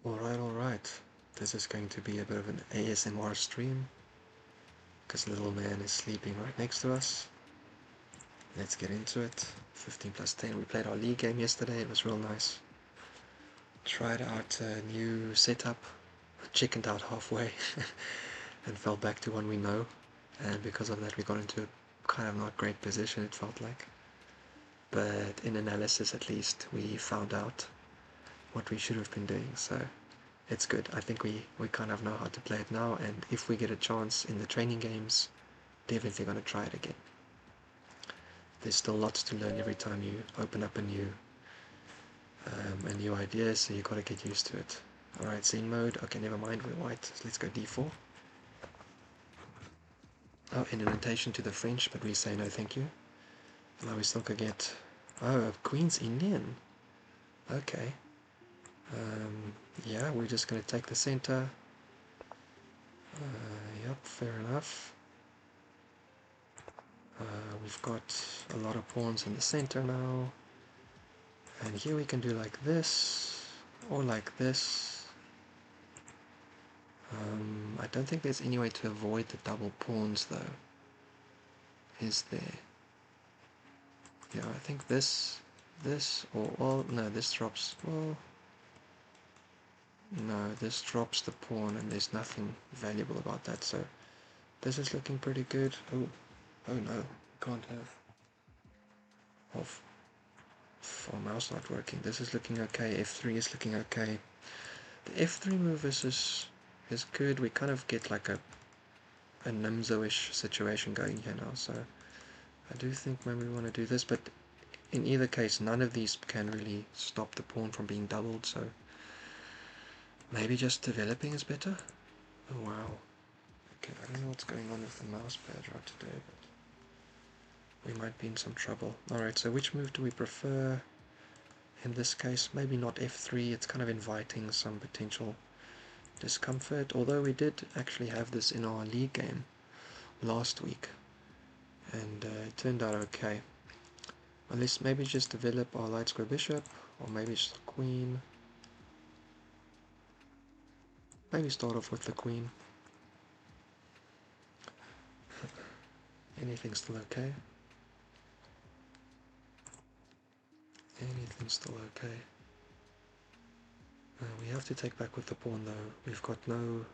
Alright. This is going to be a bit of an ASMR stream, because the little man is sleeping right next to us. Let's get into it. 15 plus 10. We played our league game yesterday, it was real nice. Tried out a new setup, chickened out halfway, and fell back to one we know. And because of that we got into a kind of not great position, it felt like. But in analysis at least, we found out what we should have been doing, so it's good. I think we kind of know how to play it now, and if we get a chance in the training games, definitely going to try it again. There's still lots to learn every time you open up a new idea, so you got to get used to it. Alright, scene mode. Okay, never mind, we're white. So let's go d4. Oh, in invitation to the French, but we say no thank you. Now we still could get... Oh, Queen's Indian. Okay. Yeah, we're just going to take the center. Yep, fair enough. We've got a lot of pawns in the center now. And here we can do like this, or like this. I don't think there's any way to avoid the double pawns though. Is there? Yeah, I think this, or, well, no, this drops, well, no, this drops the pawn and there's nothing valuable about that, so this is looking pretty good. Oh no, can't have. Off. Oh, mouse not working. This is looking okay. F3 is looking okay. The F3 move is good. We kind of get like a Nimzo-ish situation going here now, so I do think maybe we want to do this, but in either case, none of these can really stop the pawn from being doubled, so maybe just developing is better? Oh wow. Okay, I don't know what's going on with the mouse pad right today, but we might be in some trouble. Alright, so which move do we prefer? In this case, maybe not F3, it's kind of inviting some potential discomfort, although we did actually have this in our league game last week, and it turned out okay. Unless maybe just develop our light square bishop, or maybe just the queen. Maybe start off with the queen. Anything's still okay. Anything's still okay. We have to take back with the pawn though. We've got no...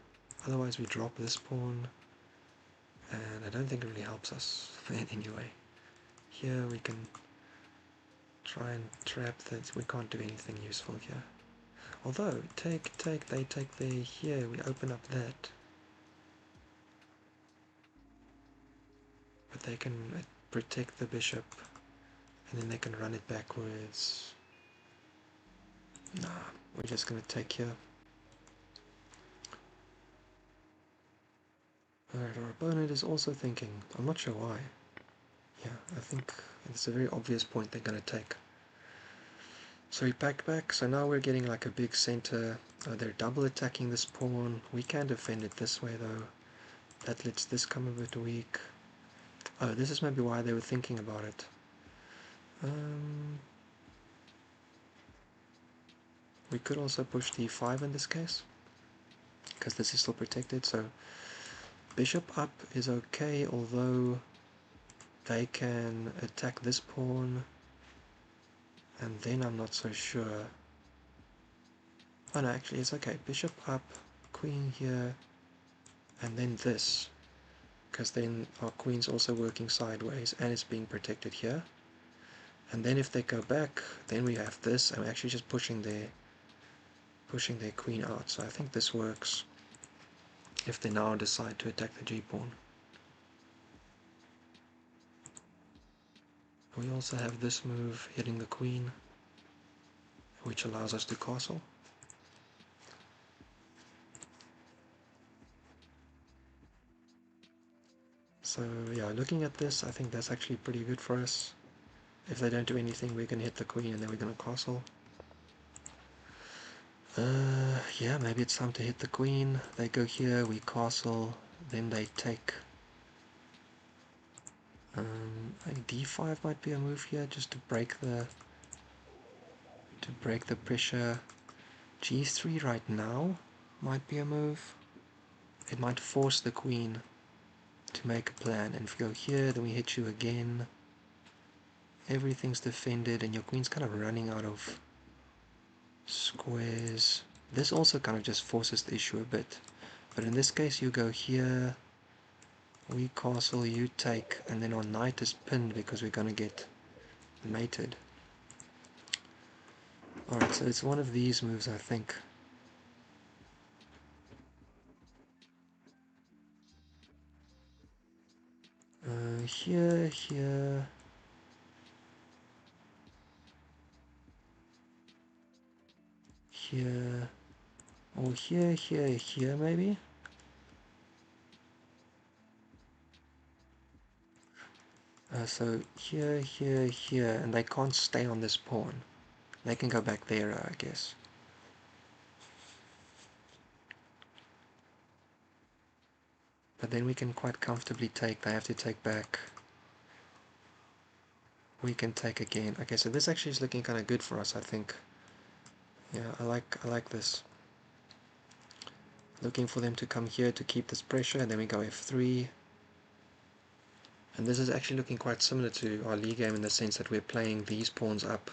Otherwise we drop this pawn. And I don't think it really helps us in any way. Here we can try and trap that. We can't do anything useful here. Although, they take there, here, we open up that. But they can protect the bishop, and then they can run it backwards. Nah, we're just going to take here. Alright, our opponent is also thinking. I'm not sure why. Yeah, I think it's a very obvious point they're going to take. So we pack back, so now we're getting like a big center. They're double attacking this pawn. We can defend it this way though. That lets this come a bit weak. Oh, this is maybe why they were thinking about it. We could also push d5 in this case, because this is still protected, so bishop up is okay, although they can attack this pawn, and then I'm not so sure. Oh no, actually it's okay. Bishop up, queen here, and then this, because then our queen's also working sideways and it's being protected here. And then if they go back, then we have this, and we're actually just pushing their queen out. So I think this works if they now decide to attack the g-pawn. We also have this move hitting the queen, which allows us to castle. So yeah, looking at this, I think that's actually pretty good for us. If they don't do anything, we can hit the queen and then we're going to castle. Yeah, maybe it's time to hit the queen. They go here, we castle, then they take. I think d5 might be a move here, just to break the pressure. G3 right now might be a move. It might force the queen to make a plan. And if you go here, then we hit you again. Everything's defended and your queen's kind of running out of squares. This also kind of just forces the issue a bit. But in this case, you go here, we castle, you take, and then our knight is pinned because we're going to get mated. Alright, so it's one of these moves, I think. Here, here. Here. Or here, here, here, maybe? So here, here, here, and they can't stay on this pawn. They can go back there, I guess. But then we can quite comfortably take. They have to take back. We can take again. Okay, so this actually is looking kind of good for us, I think. Yeah, I like this. Looking for them to come here to keep this pressure, and then we go f3. And this is actually looking quite similar to our Lee game in the sense that we're playing these pawns up.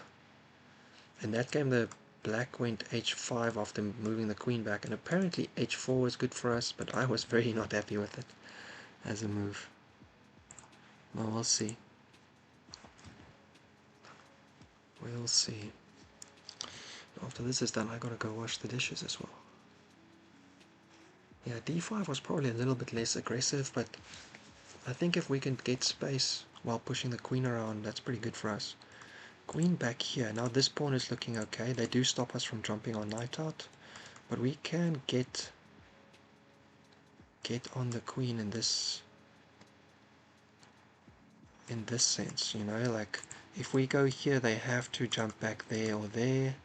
In that game, the black went h5 after moving the queen back, and apparently h4 was good for us, but I was very not happy with it as a move. Well, we'll see. We'll see. After this is done, I gotta go wash the dishes as well. Yeah, d5 was probably a little bit less aggressive, but I think if we can get space while pushing the queen around, that's pretty good for us. Queen back here. Now this pawn is looking okay. They do stop us from jumping our knight out, but we can get on the queen in this sense, you know, like if we go here, they have to jump back there or there.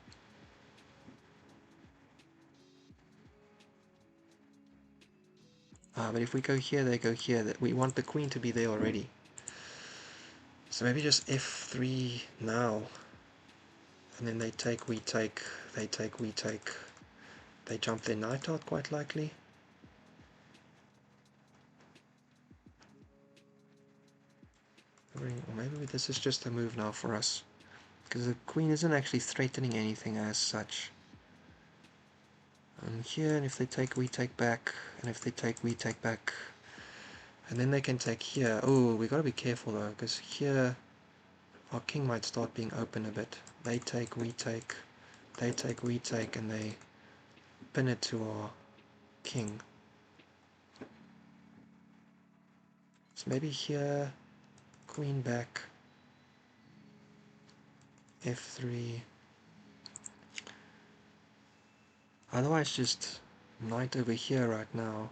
But if we go here, they go here. That we want the queen to be there already. So maybe just f3 now. And then they take, we take, they take, we take. They jump their knight out quite likely. Or maybe this is just a move now for us. Because the queen isn't actually threatening anything as such. And here, and if they take, we take back. And if they take, we take back. And then they can take here. Oh, we gotta be careful though, because here our king might start being open a bit. They take, we take. They take, we take, and they pin it to our king. So maybe here, queen back, f3. Otherwise just knight over here right now.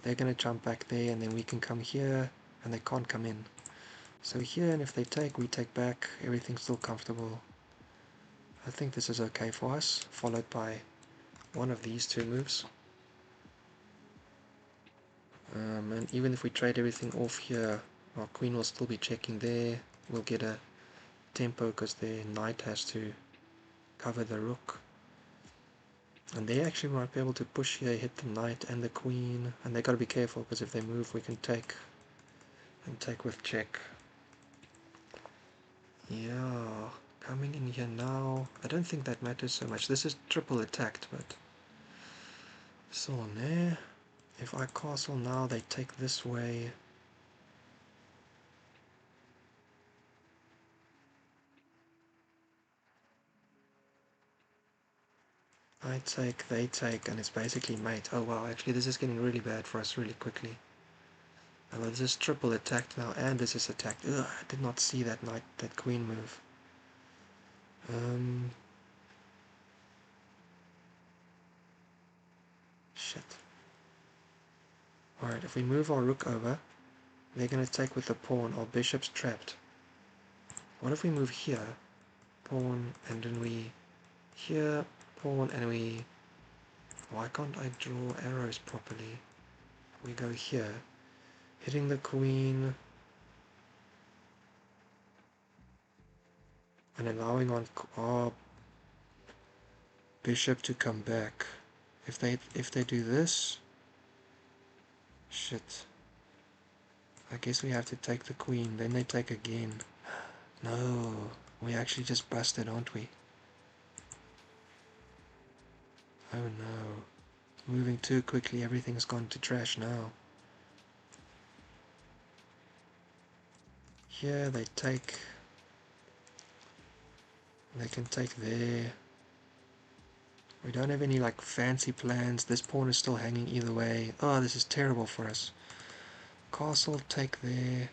They're going to jump back there, and then we can come here, and they can't come in. So here, and if they take, we take back. Everything's still comfortable. I think this is okay for us, followed by one of these two moves. And even if we trade everything off here, our queen will still be checking there. We'll get a tempo because their knight has to cover the rook. And they actually might be able to push here, hit the knight and the queen. And they got to be careful because if they move, we can take and take with check. Yeah, coming in here now. I don't think that matters so much. This is triple attacked, but still on there. If I castle now, they take this way. I take, they take, and it's basically mate. Oh wow, actually this is getting really bad for us really quickly. And this is triple attacked now, and this is attacked. Ugh, I did not see that knight, that queen move. Shit. Alright, if we move our rook over, they're going to take with the pawn. Our bishop's trapped. What if we move here? Pawn, and then we... Here, pawn, and we... Why can't I draw arrows properly? We go here. Hitting the queen. And allowing on... Oh, bishop to come back. If they do this, shit. I guess we have to take the queen, then they take again. No, we actually just busted, aren't we? Oh no. Moving too quickly, everything's gone to trash now. Here they take... They can take there. We don't have any like fancy plans. This pawn is still hanging either way. Oh, this is terrible for us. Castle, take there.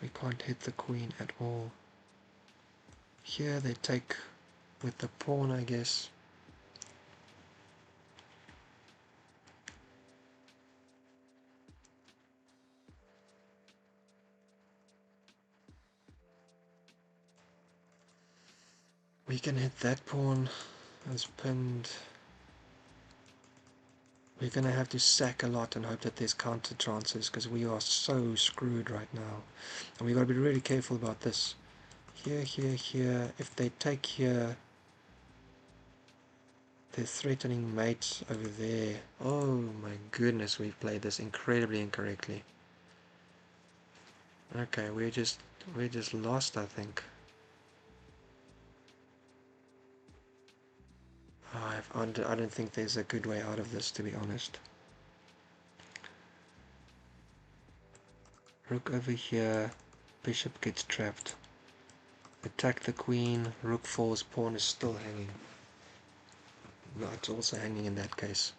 We can't hit the queen at all. Here they take with the pawn, I guess. We can hit that pawn as pinned. We're going to have to sack a lot and hope that there's counter chances because we are so screwed right now. And we've got to be really careful about this. Here, here, here. If they take here, they're threatening mates over there. Oh my goodness, we've played this incredibly incorrectly. Okay, we're just lost, I think. I don't think there's a good way out of this, to be honest. Rook over here, bishop gets trapped. Attack the queen, rook falls, pawn is still hanging. No, it's also hanging in that case.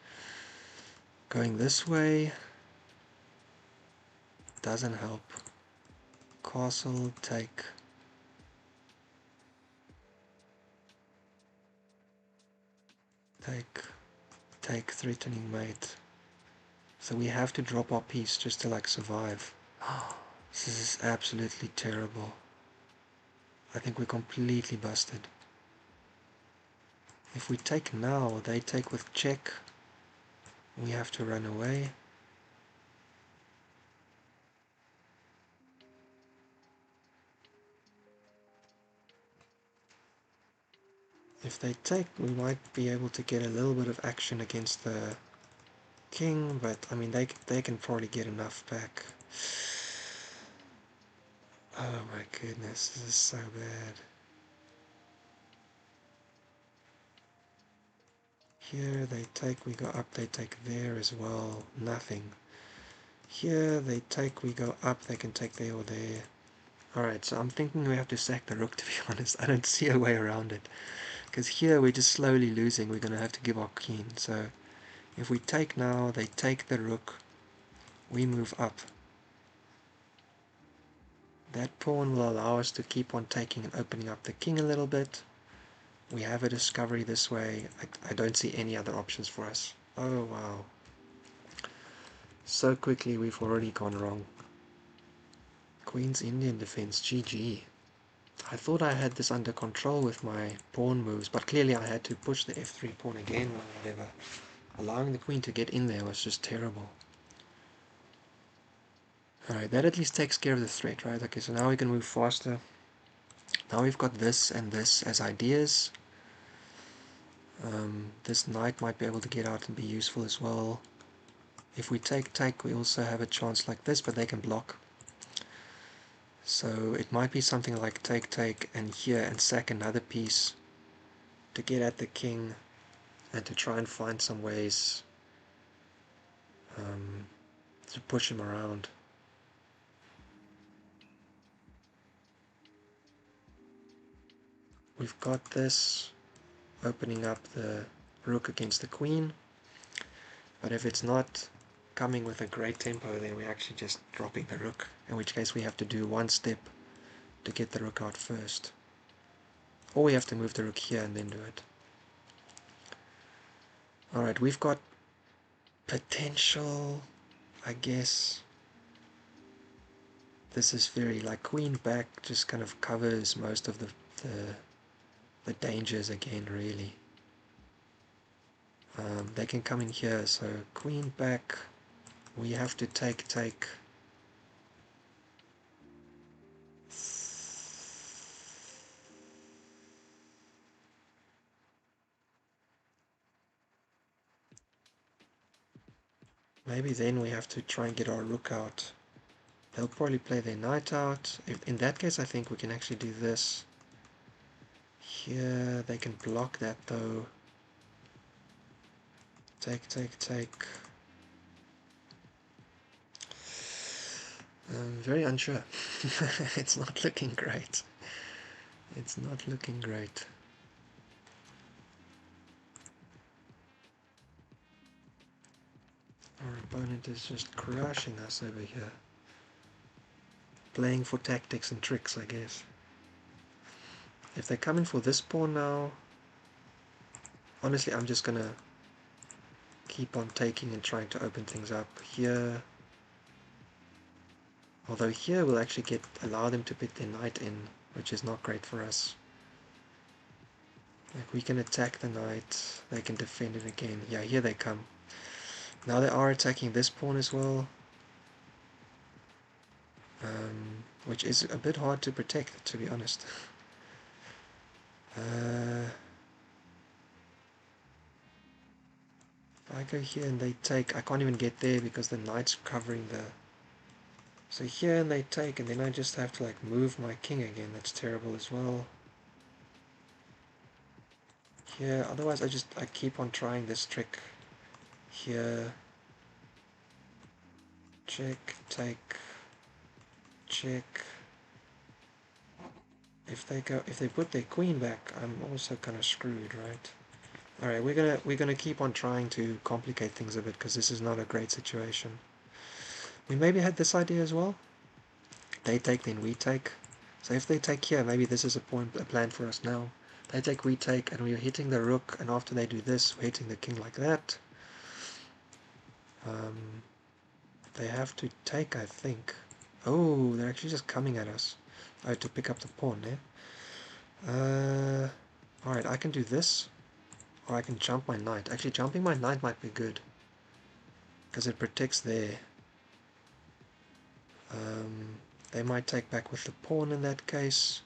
Going this way doesn't help. Castle, take. Take, threatening mate. So we have to drop our piece just to like survive. This is absolutely terrible. I think we're completely busted. If we take now, they take with check. We have to run away. If they take, we might be able to get a little bit of action against the king, but I mean they can probably get enough back. Oh my goodness, this is so bad. Here they take, we go up, they take there as well, nothing. Here they take, we go up, they can take there or there. Alright, so I'm thinking we have to sack the rook, to be honest. I don't see a way around it. Because here we're just slowly losing, we're going to have to give our queen. So if we take now, they take the rook, we move up. That pawn will allow us to keep on taking and opening up the king a little bit. We have a discovery this way. I don't see any other options for us. Oh wow. So quickly we've already gone wrong. Queen's Indian defense, GG. I thought I had this under control with my pawn moves, but clearly I had to push the f3 pawn again or whatever. Allowing the queen to get in there was just terrible. Alright, that at least takes care of the threat, right? Okay, so now we can move faster. Now we've got this and this as ideas. This knight might be able to get out and be useful as well. If we take, we also have a chance like this, but they can block. So it might be something like take, and here, and sack another piece to get at the king, and to try and find some ways to push him around. We've got this, opening up the rook against the queen, but if it's not coming with a great tempo, then we're actually just dropping the rook, in which case we have to do one step to get the rook out first. Or we have to move the rook here and then do it. Alright, we've got potential, I guess. This is very, like, queen back just kind of covers most of the dangers again, really. They can come in here, so queen back, we have to take. Maybe then we have to try and get our rook out. They'll probably play their knight out. In that case, I think we can actually do this. Here, they can block that though. Take, take, take. I'm very unsure. It's not looking great. It's not looking great. Our opponent is just crushing us over here. Playing for tactics and tricks, I guess. If they come in for this pawn now, honestly, I'm just gonna keep on taking and trying to open things up here. Although here we'll actually allow them to put their knight in, which is not great for us. Like, we can attack the knight, they can defend it again. Yeah, here they come. Now they are attacking this pawn as well, which is a bit hard to protect, to be honest. If I go here and they take, I can't even get there because the knight's covering the... So here and they take, and then I just have to like move my king again. That's terrible as well. Here, otherwise I keep on trying this trick. Here, check, take, check. If they put their queen back, I'm also kind of screwed, right? All right, we're gonna keep on trying to complicate things a bit because this is not a great situation. We maybe had this idea as well. They take, then we take. So if they take here, maybe this is a plan for us now. They take, we take, and we're hitting the rook, and after they do this, we're hitting the king like that. They have to take, I think. Oh, they're actually just coming at us. Oh, to pick up the pawn, eh? Alright, I can do this, or I can jump my knight. Actually, jumping my knight might be good, because it protects there. They might take back with the pawn in that case.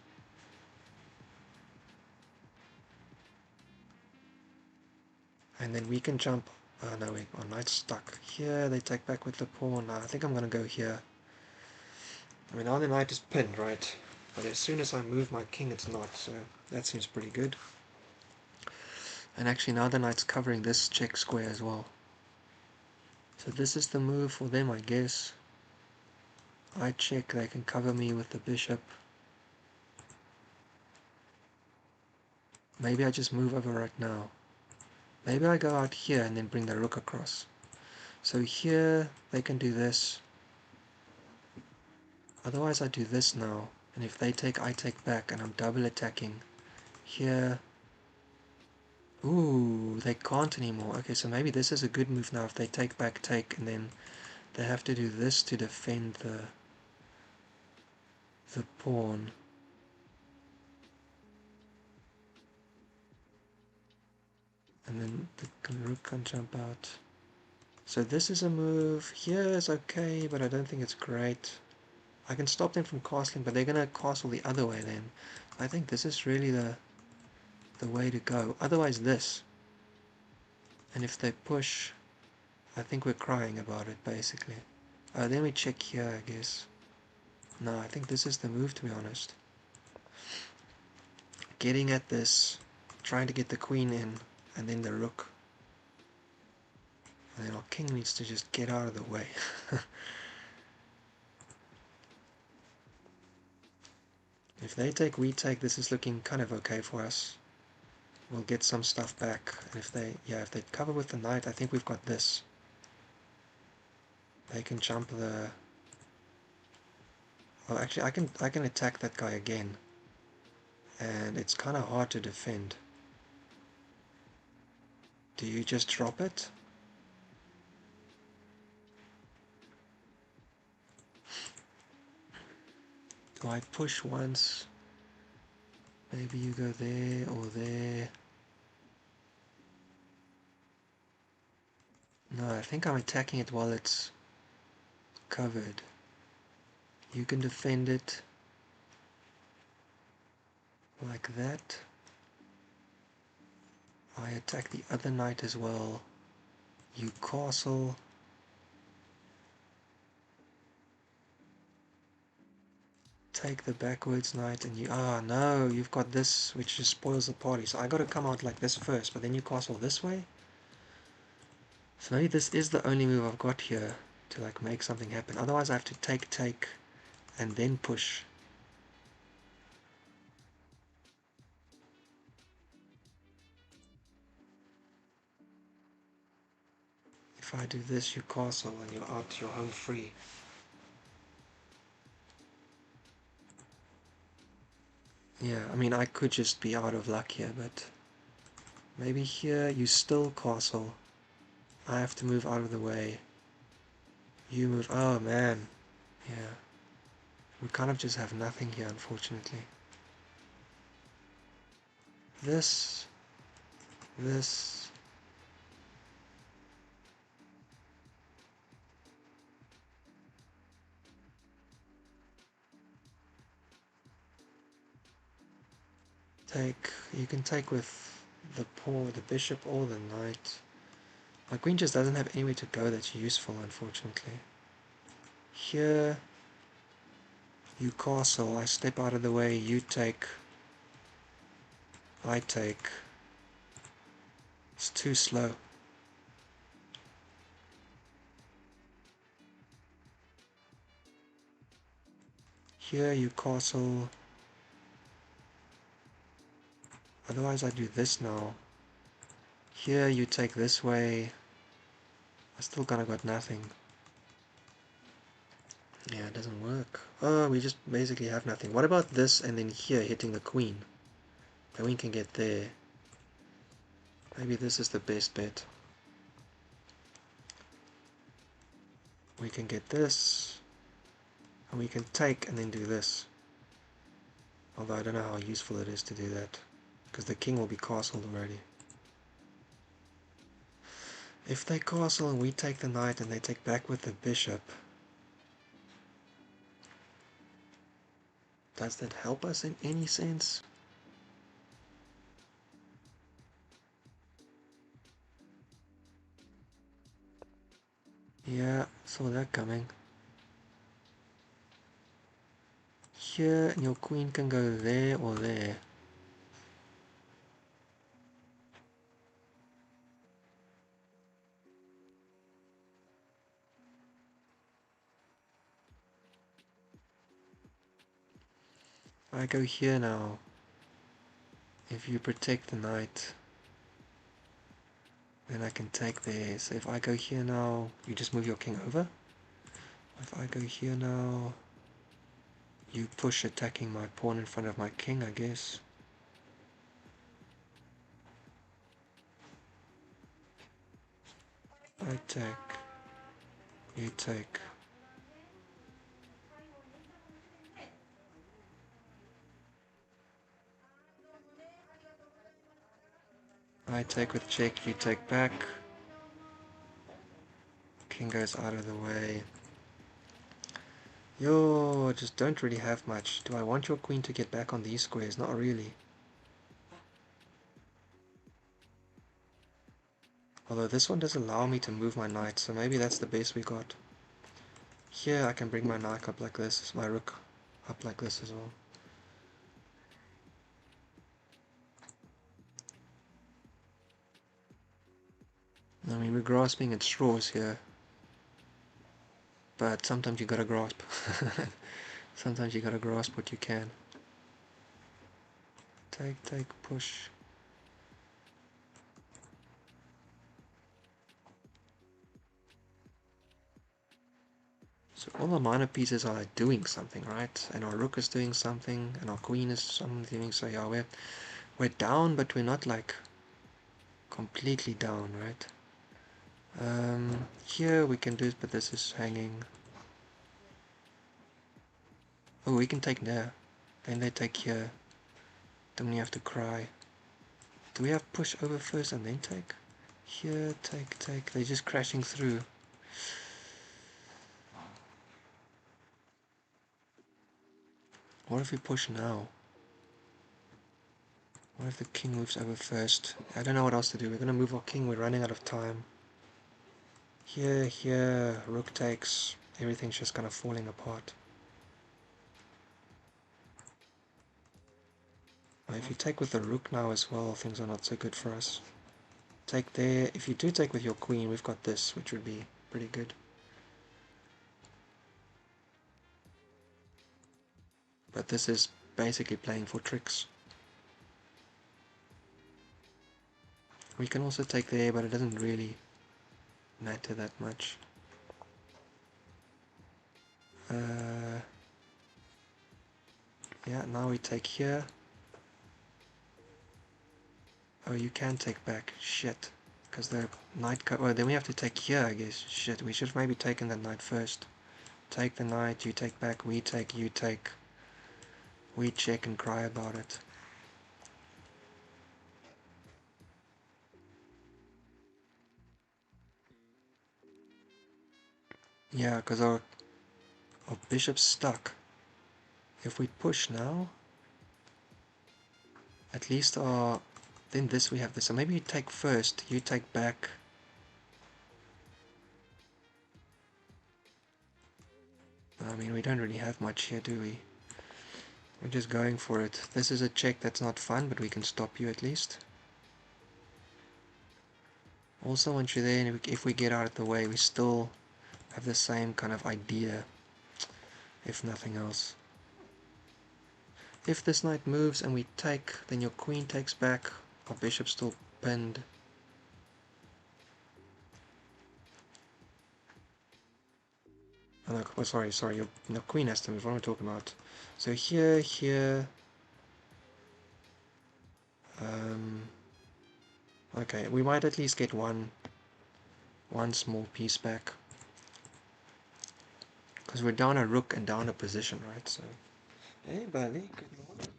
And then we can jump. No, wait, our knight's stuck. Here, they take back with the pawn. I think I'm going to go here. I mean, now the knight is pinned, right? But as soon as I move my king, it's not. So that seems pretty good. And actually, now the knight's covering this check square as well. So this is the move for them, I guess. I check, they can cover me with the bishop. Maybe I just move over right now. Maybe I go out here and then bring the rook across. So here, they can do this. Otherwise I do this now. And if they take, I take back, and I'm double attacking. Here. Ooh, they can't anymore. Okay, so maybe this is a good move now. If they take back, take, and then they have to do this to defend the pawn. And then the rook can jump out. So this is a move. Here is okay, but I don't think it's great. I can stop them from castling, but they're going to castle the other way then. I think this is really the way to go. Otherwise this. And if they push, I think we're crying about it, basically. Then we check here, I guess. No, I think this is the move, to be honest. Getting at this, trying to get the queen in, and then the rook. And then our king needs to just get out of the way. If they take, we take, this is looking kind of okay for us. We'll get some stuff back. And if they cover with the knight, I think we've got this. They can jump the... Well, actually, I can attack that guy again. And it's kind of hard to defend. Do you just drop it? Do I push once? Maybe you go there or there. No, I think I'm attacking it while it's covered. You can defend it like that. I attack the other knight as well. You castle. take the backwards knight and you... Ah, no, you've got this, which just spoils the party. So I gotta come out like this first, but then you castle this way? So maybe this is the only move I've got here to like make something happen. Otherwise I have to take, and then push. If I do this, you castle and you're out, you're home free. Yeah, I mean, I could just be out of luck here, but maybe here you still castle. I have to move out of the way. You move... Oh, man. Yeah. We kind of just have nothing here, unfortunately. This... This... Take... You can take with the pawn, the bishop, or the knight. My queen just doesn't have anywhere to go that's useful, unfortunately. Here... You castle, I step out of the way, you take... I take... It's too slow. Here you castle. Otherwise I do this now. Here you take this way. I still kinda got nothing. Yeah, it doesn't work. Oh, we just basically have nothing. What about this and then here hitting the queen? The queen can get there. Maybe this is the best bet. We can get this. And we can take and then do this. Although I don't know how useful it is to do that. Because the king will be castled already. If they castle and we take the knight and they take back with the bishop, does that help us in any sense? Yeah, saw that coming. Here, and your queen can go there or there. I go here now. If you protect the knight, then I can take there. So if I go here now, you just move your king over. If I go here now, you push attacking my pawn in front of my king, I guess. I take. You take. I take with check, you take back. King goes out of the way. Yo, just don't really have much. Do I want your queen to get back on these squares? Not really. Although this one does allow me to move my knight, so maybe that's the best we got. Here I can bring my knight up like this, my rook up like this as well. I mean, we're grasping at straws here. But sometimes you gotta grasp. Sometimes you gotta grasp what you can. Take, push. So all the minor pieces are like doing something, right? And our rook is doing something, and our queen is something. So yeah, we're down, but we're not like completely down, right? Here we can do it, but this is hanging. Oh, we can take there. Then they take here. Then we have to cry. Do we have push over first and then take? Here, take. They're just crashing through. What if we push now? What if the king moves over first? I don't know what else to do. We're gonna move our king. We're running out of time. Here. Rook takes. Everything's just kind of falling apart. If you take with the rook now as well, things are not so good for us. Take there. If you do take with your queen, we've got this, which would be pretty good. But this is basically playing for tricks. We can also take there, but it doesn't really matter that much. Yeah, now we take here. Oh, you can take back. Shit. Because the knight... Well, then we have to take here, I guess. Shit, we should have maybe taken the knight first. Take the knight, you take back, we take, you take. We check and cry about it. Yeah, because our bishop's stuck. If we push now, at least our... Then this we have this. So maybe you take first, you take back. I mean, we don't really have much here, do we? We're just going for it. This is a check that's not fun, but we can stop you at least. Also, once you're there, and if we get out of the way, we still have the same kind of idea, if nothing else. If this knight moves and we take, then your queen takes back, our bishop's still pinned. Oh, no, oh, sorry, your queen has to move. What am I talking about? So here. Okay, we might at least get one small piece back. Because we're down a rook and down a position, right? So, hey, buddy, good morning.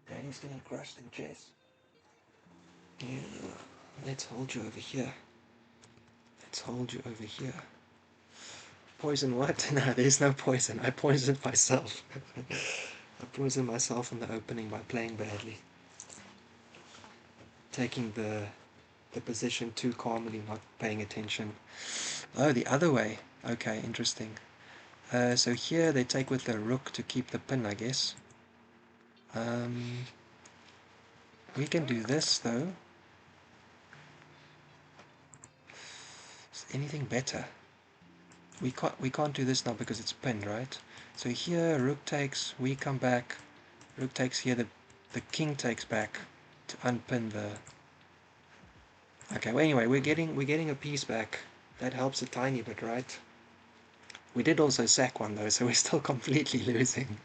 Daddy's getting crushed in chess. Yeah, let's hold you over here. Let's hold you over here. Poison what? No, there's no poison. I poisoned myself. I poisoned myself in the opening by playing badly. Taking the position too calmly, not paying attention. Oh, the other way. Okay, interesting. So here they take with the rook to keep the pin, I guess. We can do this though. Is anything better? We can't do this now because it's pinned, right? So here rook takes, we come back. Rook takes here, the king takes back to unpin the... Okay, well anyway, we're getting a piece back. That helps a tiny bit, right? We did also sack one though, so we're still completely losing.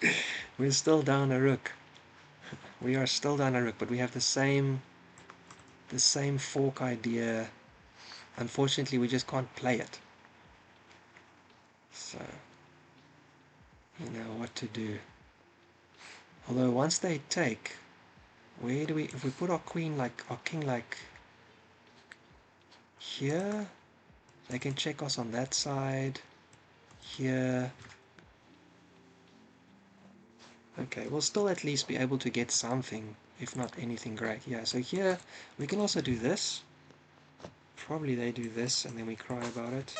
We're still down a rook. We are still down a rook, but we have the same fork idea. Unfortunately, we just can't play it. So, you know what to do. Although once they take, where do we... If we put our queen like... Our king like... Here, they can check us on that side. Here. Okay, we'll still at least be able to get something, if not anything great. Yeah, so here, we can also do this. Probably they do this, and then we cry about it.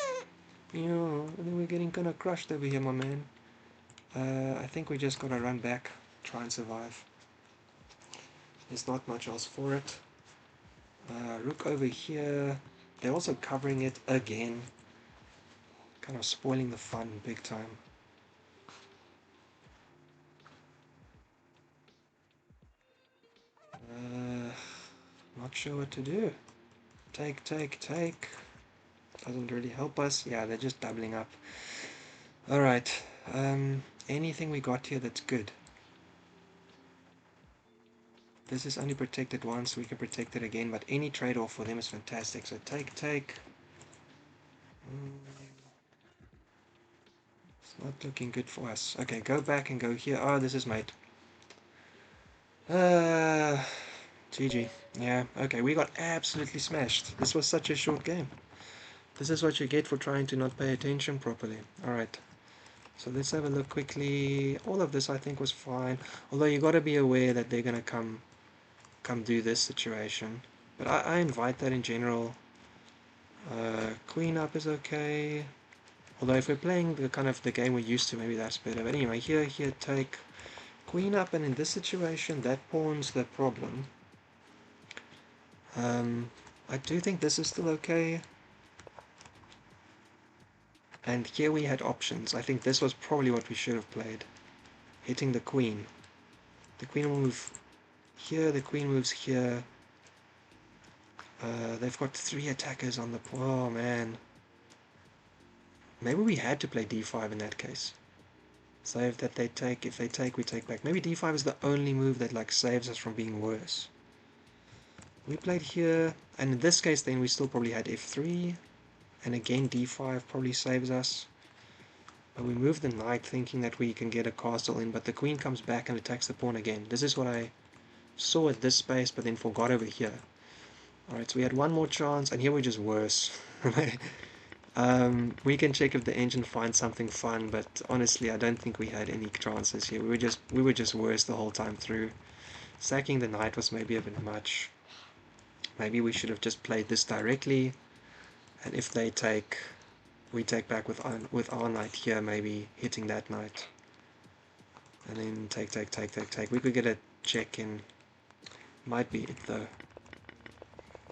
Yeah, and then we're getting kind of crushed over here, my man. I think we just gotta run back, try and survive. There's not much else for it. Rook over here. They're also covering it again. Kind of spoiling the fun big time. Not sure what to do. Take. Doesn't really help us. Yeah, they're just doubling up. Alright. Anything we got here that's good? This is only protected once, we can protect it again, but any trade-off for them is fantastic. So take. It's not looking good for us. Okay, go back and go here. Oh, this is mate. GG. Yeah, okay, we got absolutely smashed. This was such a short game. This is what you get for trying to not pay attention properly. Alright. So let's have a look quickly. All of this I think was fine. Although you got to be aware that they're going to come do this situation. But I invite that in general. Queen up is okay. Although if we're playing the kind of the game we're used to, maybe that's better. But anyway, here take. queen up, and in this situation, that pawn's the problem. I do think this is still okay. And here we had options. I think this was probably what we should have played. Hitting the queen. The queen will move here, the queen moves here. They've got 3 attackers on the... Oh, man. Maybe we had to play d5 in that case. Save that they take. If they take, we take back. Maybe d5 is the only move that like saves us from being worse. We played here, and in this case then we still probably had f3. And again d5 probably saves us. But we move the knight thinking that we can get a castle in, but the queen comes back and attacks the pawn again. This is what I saw at this space, but then forgot over here. Alright, so we had one more chance, and here we're just worse. We can check if the engine finds something fun, but honestly I don't think we had any chances here. We were just worse the whole time through. Sacking the knight was maybe a bit much. Maybe we should have just played this directly, and if they take, we take back with our knight here, maybe hitting that knight. And then take. We could get a check in. Might be it though.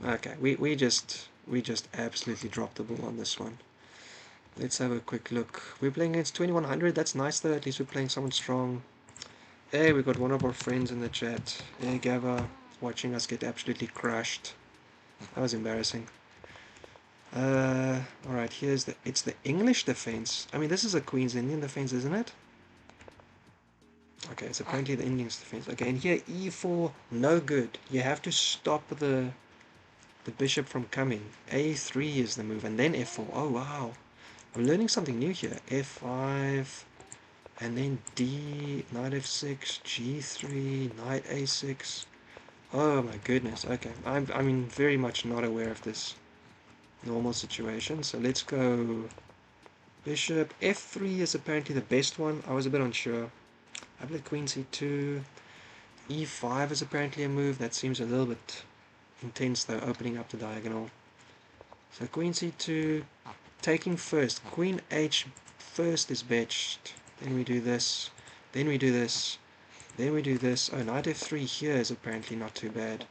Okay, we just absolutely dropped the ball on this one. Let's have a quick look. We're playing against 2100. That's nice though. At least we're playing someone strong. Hey, we got one of our friends in the chat. Hey, Gava, watching us get absolutely crushed. That was embarrassing. Alright, it's the English defense. I mean, this is a Queen's Indian defense, isn't it? Okay, it's apparently the Indian's defense. Okay, and here e4, no good. You have to stop the bishop from coming. a3 is the move, and then f4. Oh, wow. I'm learning something new here. f5, and then d, knight f6, g3, knight a6. Oh my goodness. Okay, I mean, very much not aware of this normal situation. So let's go bishop. f3 is apparently the best one. I was a bit unsure. I played queen c2. e5 is apparently a move that seems a little bit intense though, opening up the diagonal. So queen c2, taking first. Queen h first is best. Then we do this. Then we do this. Then we do this. Oh, knight f3 here is apparently not too bad.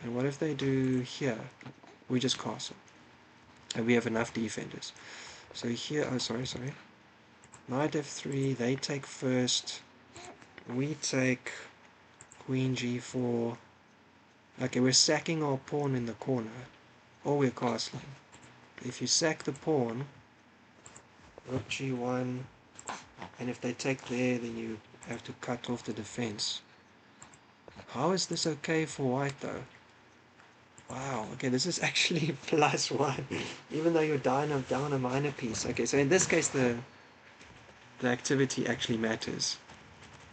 And what if they do here? We just castle. And we have enough defenders. So here, oh sorry. Knight f3, they take first. We take queen g4. Okay, we're sacking our pawn in the corner. Or we're castling. If you sack the pawn, rook g1, and if they take there, then you have to cut off the defense. How is this okay for white though? Wow, okay, this is actually +1, even though you're down a minor piece. Okay, so in this case the activity actually matters.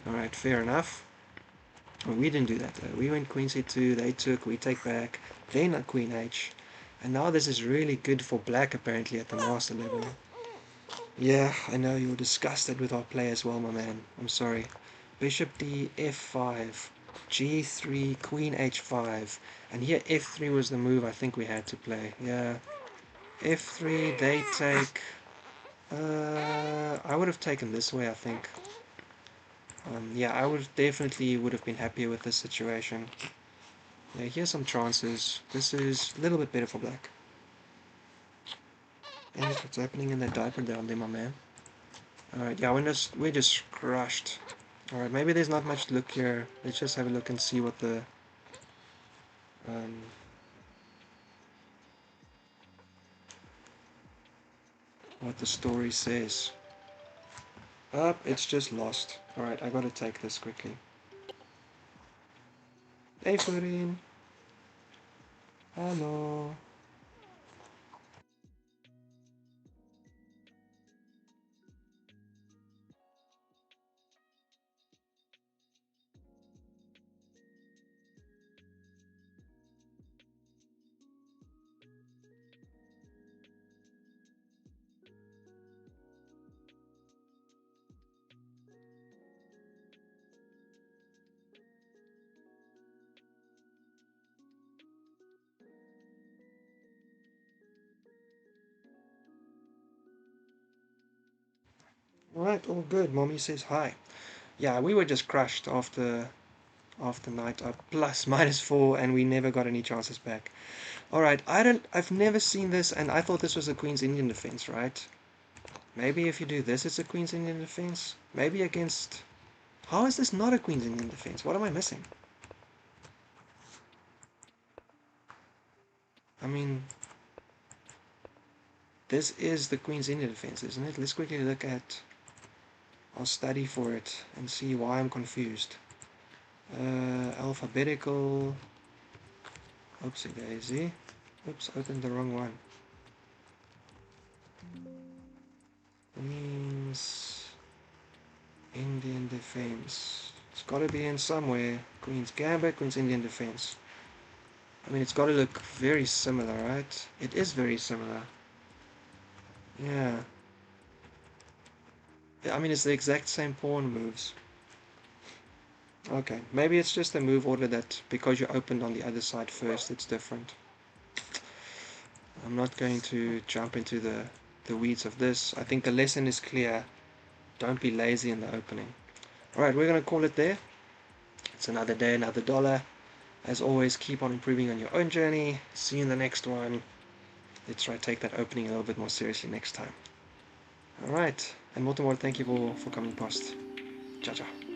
Alright, fair enough. Well, we didn't do that though. We went queen c2, they took, we take back, then a queen h. And now this is really good for black apparently at the master level. Yeah, I know you're disgusted with our play as well, my man. I'm sorry. Bishop d, f5, g3, queen h5. And here f3 was the move I think we had to play. Yeah. f3, they take... I would have taken this way, I think. Yeah, I would have been happier with this situation. Yeah, here's some chances. This is a little bit better for black. And what's happening in that diaper down there, my man. Alright, yeah, we're just crushed. Alright, maybe there's not much to look here. Let's just have a look and see what the... what the story says. It's just lost. Alright, I gotta take this quickly. Hey, Florin. Hello. Alright, all good. Mommy says hi. Yeah, we were just crushed after knight up plus -4, and we never got any chances back. All right, I've never seen this, and I thought this was a Queen's Indian defense, right? Maybe if you do this, it's a Queen's Indian defense. Maybe against. How is this not a Queen's Indian defense? What am I missing? I mean, this is the Queen's Indian defense, isn't it? Let's quickly look at. I'll study for it and see why I'm confused. Alphabetical. Oopsie daisy. Oops, opened the wrong one. Queen's Indian defense. It's got to be in somewhere. Queen's Gambit, Queen's Indian defense. I mean, it's got to look very similar, right? It is very similar. Yeah. I mean, it's the exact same pawn moves. Okay, maybe it's just a move order that because you opened on the other side first, it's different. I'm not going to jump into the weeds of this. I think the lesson is clear. Don't be lazy in the opening. Alright, we're going to call it there. It's another day, another dollar. As always, keep on improving on your own journey. See you in the next one. Let's try to take that opening a little bit more seriously next time. Alright, and more to more, thank you for coming past. Ciao, ciao.